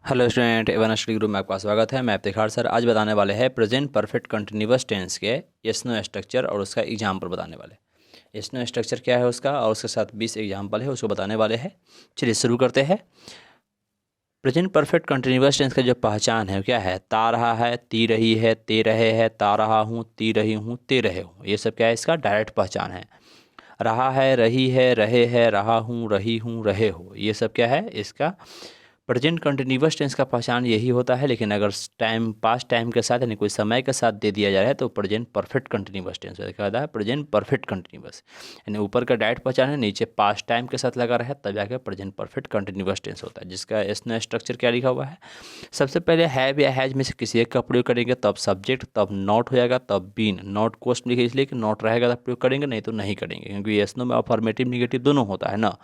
Hello student, Avon study group में आपका स्वागत है। मैं इफ्तिखार सर आज बताने वाले हैं प्रेजेंट परफेक्ट कंटिन्यूअस टेंस के एस्नो स्ट्रक्चर और उसका एग्जाम्पल बताने वाले। एस्नो स्ट्रक्चर क्या है उसका और उसके साथ 20 एग्जाम्पल है उसको बताने वाले हैं। चलिए शुरू करते हैं। प्रेजेंट परफेक्ट कंटिन्यूअस टेंस का जो पहचान है क्या है? ता रहा है, ती रही है, ते रहे है, ता रहा हूँ, ती रही हूँ, ते रहे हूँ। ये सब क्या है? इसका डायरेक्ट पहचान है। रहा है, रही है, रहे है, रहा हूँ, रही हूँ, रहे हो। ये सब क्या है? इसका प्रेजेंट कंटिन्यूअस टेंस का पहचान यही होता है। लेकिन अगर टाइम पास्ट टाइम के साथ यानी कोई समय के साथ दे दिया जा रहा है तो प्रेजेंट परफेक्ट कंटिन्यूअस टेंस क्या होता है? Present perfect continuous. यानी ऊपर का डायरेक्ट पहचान है, नीचे पास्ट टाइम के साथ लगा रहा है, तब जाकर प्रेजेंट परफेक्ट कंटिन्यूअस टेंस होता है। जिसका इसमें स्ट्रक्चर क्या लिखा हुआ है? सबसे पहले हैव या हैज में से किसी एक का प्रयोग करेंगे, तब सब्जेक्ट, तब नॉट हो जाएगा, तब बीन। नॉट क्वेश्चन लिखे इसलिए कि नॉट रहेगा तो प्रयोग करेंगे, नहीं तो नहीं करेंगे, क्योंकि यस नो में अफर्मेटिव निगेटिव दोनों होता है ना।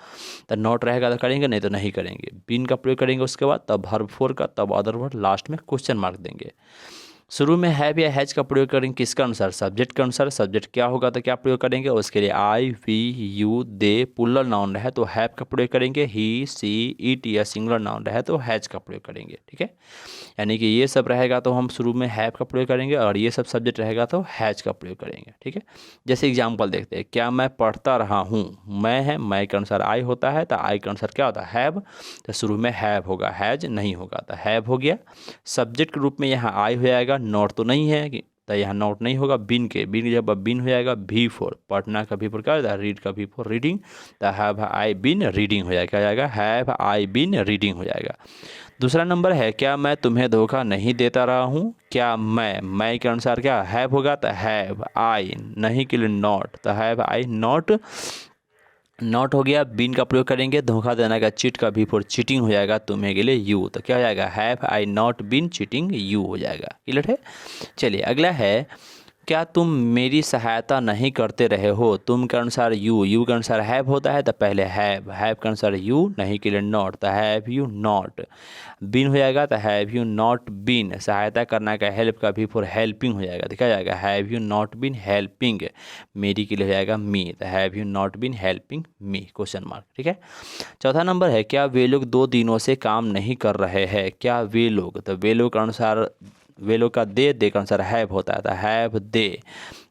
तो नॉट रहेगा तो करेंगे, नहीं तो नहीं करेंगे। बीन का प्रयोग करेंगे, उसके बाद तब वर्ब फोर का, तब अदर वर्ड, लास्ट में क्वेश्चन मार्क देंगे। शुरू में हैव या हैज का प्रयोग करेंगे किसका अनुसार? सब्जेक्ट के अनुसार। सब्जेक्ट क्या होगा तो क्या प्रयोग करेंगे? उसके लिए I, we, you, they. Plural noun रहे तो हैव का प्रयोग करेंगे। ही, सी, इट या सिंगुलर नाउन रहे तो हैज का प्रयोग करेंगे। ठीक है, यानी कि ये सब रहेगा तो हम शुरू में हैव का प्रयोग करेंगे और ये सब सब्जेक्ट रहेगा तो हैज का प्रयोग करेंगे। ठीक है, जैसे एग्जाम्पल देखते हैं। क्या मैं पढ़ता रहा हूँ? मैं है, मैं के अनुसार आई होता है तो आई के अनुसार क्या होता है? हैव। तो शुरू में हैव होगा, हैज नहीं होगा, तो हैव हो गया। सब्जेक्ट के रूप में यहाँ आई हो जाएगा, नॉट तो नहीं है तो यहाँ नॉट नहीं होगा। बिन के, बिन जब बिन हो जाएगा, भी फोर, पढ़ना का भी फोर क्या होता है? रीड का भी फोर रीडिंग, तो हैव आई बिन रीडिंग हो जाएगा, क्या हो जाएगा? हैव आई बिन रीडिंग हो जाएगा। दूसरा नंबर है क्या मैं तुम्हें धोखा नहीं देता रहा हूँ? क्या मैं के अनुसार क्या हैव होगा तो हैव आई, नहीं के लिए नॉट, तो हैव आई नॉट। नॉट हो गया। बीन का प्रयोग करेंगे, धोखा देना का, चीट का भी फोर चीटिंग हो जाएगा, तुम्हें के लिए यू, तो क्या हो जाएगा? Have I not been cheating you हो जाएगा। क्लियर है? चलिए अगला है, क्या तुम मेरी सहायता नहीं करते रहे हो? तुम के अनुसार यू, यू के अनुसार हैव होता है तो पहले हैव के अनुसार यू, नहीं के लिए नॉट, तो हैव यू नॉट। बीन हो जाएगा तो हैव यू नॉट बीन, सहायता करना का, हेल्प का भी फॉर हेल्पिंग हो जाएगा, देखा जाएगा have you not been helping. मेरी के लिए हो जाएगा मी, तो have you not been helping me, question mark. ठीक है, चौथा नंबर है क्या वे लोग 2 दिनों से काम नहीं कर रहे हैं? क्या वे लोग, तो वे लोग के अनुसार, वे लोग का दे के अनुसार हैव होता है, तो हैव दे,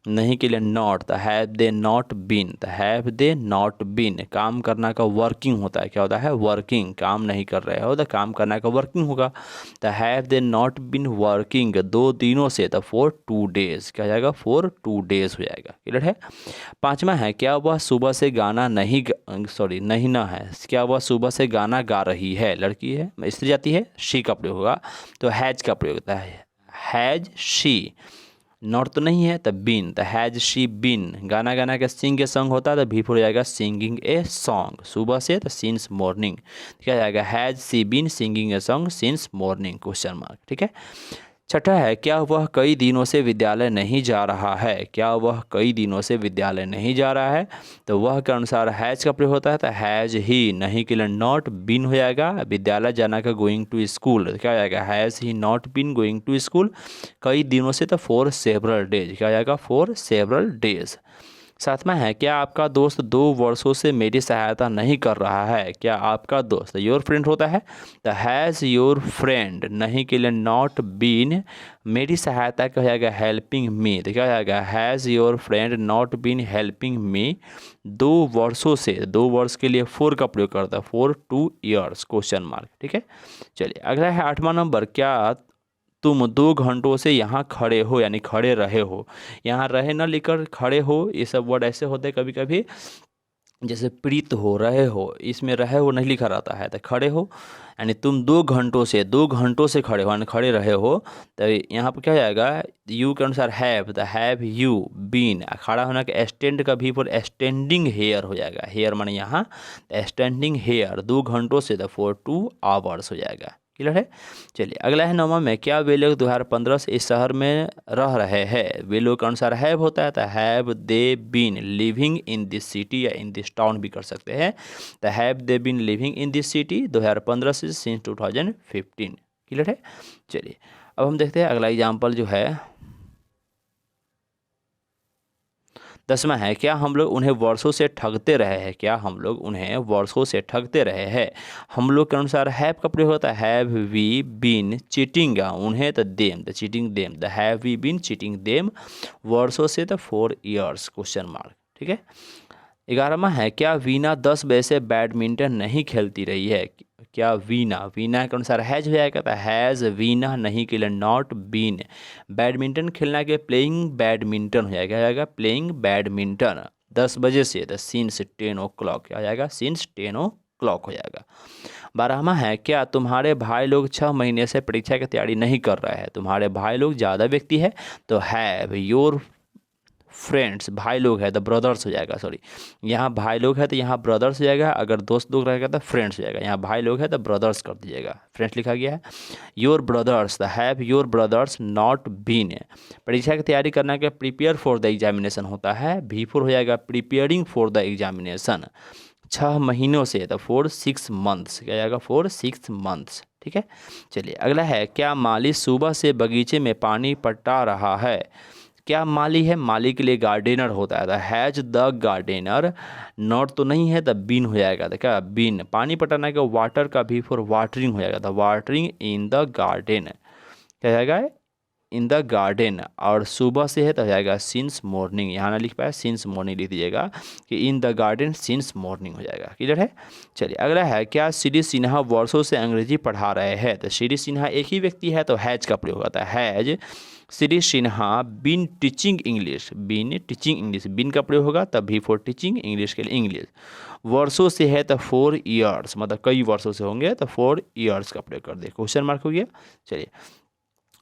नहीं के लिए नॉट, तो हैव दे नॉट बीन, तो हैव दे नॉट बीन। काम करना का वर्किंग होता है, क्या होता है? वर्किंग। काम नहीं कर रहे हो तो काम करना का वर्किंग होगा, तो have they not been working 2 दिनों से, तो फॉर 2 डेज, क्या हो जाएगा? फॉर 2 डेज हो जाएगा। क्लियर है? पांचवा है क्या वह सुबह से गाना नहीं नहीं ना है, क्या वह सुबह से गाना गा रही है? लड़की है, स्त्री जाती है, शी का प्रयोग होगा, तो हैज का प्रयोग होता है, हैज शी। नॉट तो नहीं है तो बीन, तो हैज शी बीन। गाना गाना का सिंग के सॉन्ग होता है तो भी हो जाएगा सिंगिंग ए सॉन्ग, सुबह से तो सिंस मॉर्निंग, क्या जाएगा? Has she been singing a song since morning, question mark. ठीक है, छठा है क्या वह कई दिनों से विद्यालय नहीं जा रहा है? क्या वह कई दिनों से विद्यालय नहीं जा रहा है? तो वह के अनुसार हैज का प्रयोग होता है, तो हैज ही, नहीं के लिए नॉट, बीन हो जाएगा। विद्यालय जाना का गोइंग टू स्कूल, क्या हो जाएगा? Has he not been going to school. कई दिनों से तो फॉर सेवरल डेज, क्या हो जाएगा? For several days. सातवां है क्या आपका दोस्त 2 वर्षों से मेरी सहायता नहीं कर रहा है? क्या आपका दोस्त, योर फ्रेंड होता है, तो हैज़ योर फ्रेंड, नहीं के लिए नॉट बीन, मेरी सहायता क्या हो जाएगा? हेल्पिंग मी, तो क्या हो जाएगा? Has your friend not been helping me 2 वर्षों से, 2 वर्ष के लिए फोर का प्रयोग करता है, फॉर 2 ईयर्स, क्वेश्चन मार्क। ठीक है, चलिए अगला है 8वां नंबर, क्या तुम 2 घंटों से यहाँ खड़े हो, यानी खड़े रहे हो। यहाँ रहे ना लिखकर खड़े हो, ये सब वर्ड ऐसे होते हैं कभी कभी, जैसे प्रीत हो, रहे हो, इसमें रहे हो नहीं लिखा रहता है, तो खड़े हो, यानी तुम 2 घंटों से, 2 घंटों से खड़े हो, यानी खड़े रहे हो। तो यहाँ पर क्या हो जाएगा? यू के अनुसार हैव, तो हैव यू बीन, खड़ा होना के स्टैंड का भी फॉर स्टैंडिंग हेयर हो जाएगा, हेयर माने यहाँ, स्टैंडिंग हेयर, 2 घंटों से, तो फॉर 2 आवर्स हो जाएगा। क्लियर है? चलिए अगला है 9वां में, क्या वे लोग 2015 से इस शहर में रह रहे हैं? वे लोग के अनुसार हैव होता है, तो have they been living in this city या इन दिस टाउन भी कर सकते हैं, तो have they been living in this city 2015 से सिंस 2015। क्लियर है? चलिए अब हम देखते हैं अगला एग्जाम्पल जो है, 10वां है क्या हम लोग उन्हें वर्षों से ठगते रहे हैं, क्या हम लोग उन्हें वर्षों से ठगते रहे हैं। हम लोग के अनुसार हैव का प्रयोग होता है हैव वी बीन चीटिंग उन्हें the them the cheating them the have we been cheating them वर्षों से द 4 years क्वेश्चन मार्क। ठीक है। 11वां है क्या वीना 10 बजे से बैडमिंटन नहीं खेलती रही है, क्या वीना वीना के अनुसार हैज हो जाएगा तो हैज़ वीना नहीं के लिए नॉट बीन बैडमिंटन खेलना के प्लेइंग बैडमिंटन हो जाएगा, क्या जाएगा प्लेइंग बैडमिंटन 10 बजे से द सिंस 10 o'clock क्या हो जाएगा सिंस 10 o'clock हो जाएगा। 12वां है क्या तुम्हारे भाई लोग 6 महीने से परीक्षा की तैयारी नहीं कर रहे हैं, तुम्हारे भाई लोग ज़्यादा व्यक्ति है तो हैव योर फ्रेंड्स भाई लोग है द ब्रदर्स हो जाएगा, सॉरी यहाँ भाई लोग है तो यहाँ ब्रदर्स हो जाएगा, अगर दोस्त लोग रहेगा तो फ्रेंड्स हो जाएगा, यहाँ भाई लोग है तो ब्रदर्स कर दीजिएगा, फ्रेंड्स लिखा गया है। Your brothers the have your brothers not been परीक्षा की तैयारी करना के प्रिपेयर फॉर द एग्जामिनेशन होता है बिफोर हो जाएगा प्रिपेयरिंग फॉर द एग्जामिनेशन 6 महीनों से तो 4 6 months क्या जाएगा 4 6 months। ठीक है। चलिए अगला है क्या माली सुबह से बगीचे में पानी पटा रहा है, क्या माली है माली के लिए गार्डनर होता है, हैज द गार्डनर नॉट तो नहीं है तो बीन हो जाएगा, तो क्या बीन पानी पटाना का वाटर का भी फॉर वाटरिंग हो जाएगा, the watering in the garden क्या जाएगा इन द गार्डन और सुबह से है तो हो जाएगा सिंस मॉर्निंग, यहाँ ना लिख पाया सिंस मॉर्निंग लिख दीजिएगा कि in the garden since morning हो जाएगा। क्लियर है। चलिए अगला है क्या श्री सिन्हा वर्षों से अंग्रेजी पढ़ा रहे हैं, तो श्री सिन्हा एक ही व्यक्ति है तो हैज का प्रयोग होता है has Shri Sinha been teaching English been teaching English been का प्रयोग होगा तब भी फॉर टीचिंग इंग्लिश के लिए इंग्लिश वर्षों से है तो 4 years मतलब कई वर्षों से होंगे तो 4 years का प्रयोग कर दे क्वेश्चन मार्क हो गया। चलिए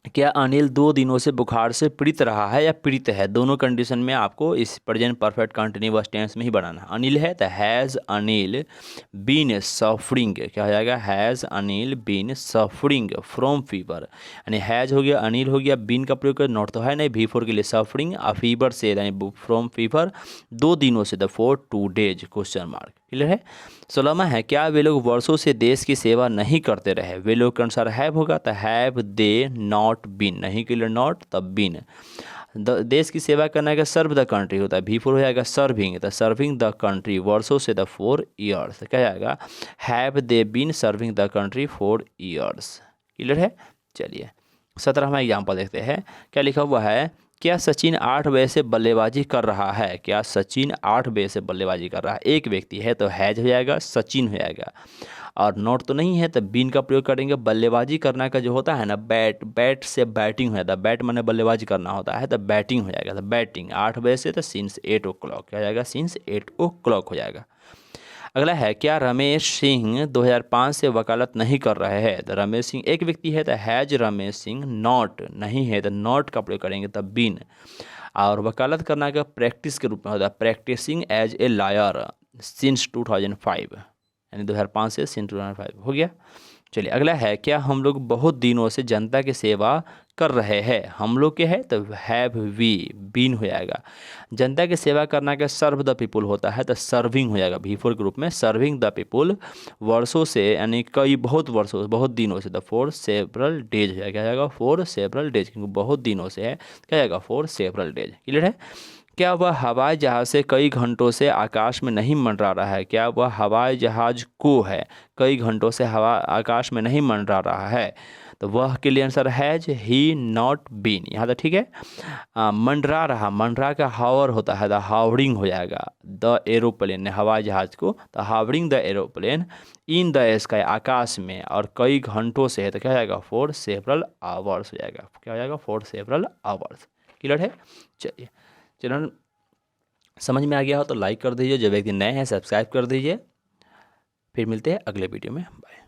क्या अनिल 2 दिनों से बुखार से पीड़ित रहा है या पीड़ित है, दोनों कंडीशन में आपको इस प्रेजेंट परफेक्ट कंटिन्यूअस टेंस में ही बनाना। अनिल है तो हैज़ अनिल बीन सफरिंग क्या हो जाएगा has Anil been suffering from fever यानी हैज़ हो गया अनिल हो गया बीन का प्रयोग कर नॉट तो है नहीं भी फोर के लिए सफरिंग आ फीवर से यानी फ्रॉम फीवर 2 दिनों से the for 2 days question mark. Clear है। 16वां है क्या वे लोग वर्षों से देश की सेवा नहीं करते रहे, वे लोग के अनुसार हैव होगा तो हैव दे नॉट बीन नहीं के लिए नॉट तब बीन देश की सेवा करने का सर्व द कंट्री होता है भी फोर हो जाएगा सर्विंग तो सर्विंग द कंट्री वर्षों से द 4 years क्या जाएगा have they been serving the country 4 years। Clear है। चलिए 17वां एग्जाम्पल देखते हैं क्या लिखा हुआ है क्या सचिन 8 बजे से बल्लेबाजी कर रहा है, क्या सचिन 8 बजे से बल्लेबाजी कर रहा है, एक व्यक्ति है तो हैज हो जाएगा सचिन हो जाएगा और नॉट तो नहीं है तो बीन का प्रयोग करेंगे। बल्लेबाजी करना का जो होता है ना बैट से बैटिंग हो जाता है, बैट माने बल्लेबाजी करना होता है तो बैटिंग हो जाएगा, तो बैटिंग 8 बजे से तो सिंस 8 o'clock क्या हो जाएगा सिंस 8 o'clock हो जाएगा। अगला है क्या रमेश सिंह 2005 से वकालत नहीं कर रहे हैं, तो रमेश सिंह एक व्यक्ति है तो हैज रमेश सिंह नॉट नहीं है तो नॉट का प्रयोग करेंगे तब बीन और वकालत करना का प्रैक्टिस के रूप में होता है practising as a lawyer since 2005 यानी 2005 से सिंस 2005 हो गया। चलिए अगला है क्या हम लोग बहुत दिनों से जनता की सेवा कर रहे हैं, हम लोग के है तो हैव वी बीन हो जाएगा। जनता की सेवा करना का सर्व द पीपुल होता है तो सर्विंग हो जाएगा बिफोर के रूप में सर्विंग द पीपुल वर्षों से यानी कई बहुत वर्षों बहुत दिनों से द 4 several days हो जाएगा 4 several days क्योंकि बहुत दिनों से है क्या जाएगा 4 several days। क्लियर है। क्या वह हवाई जहाज़ से कई घंटों से आकाश में नहीं मंडरा रहा है, क्या वह हवाई जहाज़ को है कई घंटों से हवा आकाश में नहीं मंडरा रहा है, तो वह के लिए answer has he not been यहाँ तक ठीक है। मंडरा रहा मंडरा का हावर होता है द हावरिंग हो जाएगा द एरोप्लेन ने हवाई जहाज़ को तो hovering the aeroplane in the sky आकाश में और कई घंटों से है तो क्या हो जाएगा 4 several hours हो जाएगा क्या हो जाएगा 4 several hours। क्लियर है। चलिए चैनल समझ में आ गया हो तो लाइक कर दीजिए, जो व्यक्ति नए हैं सब्सक्राइब कर दीजिए। फिर मिलते हैं अगले वीडियो में, बाय।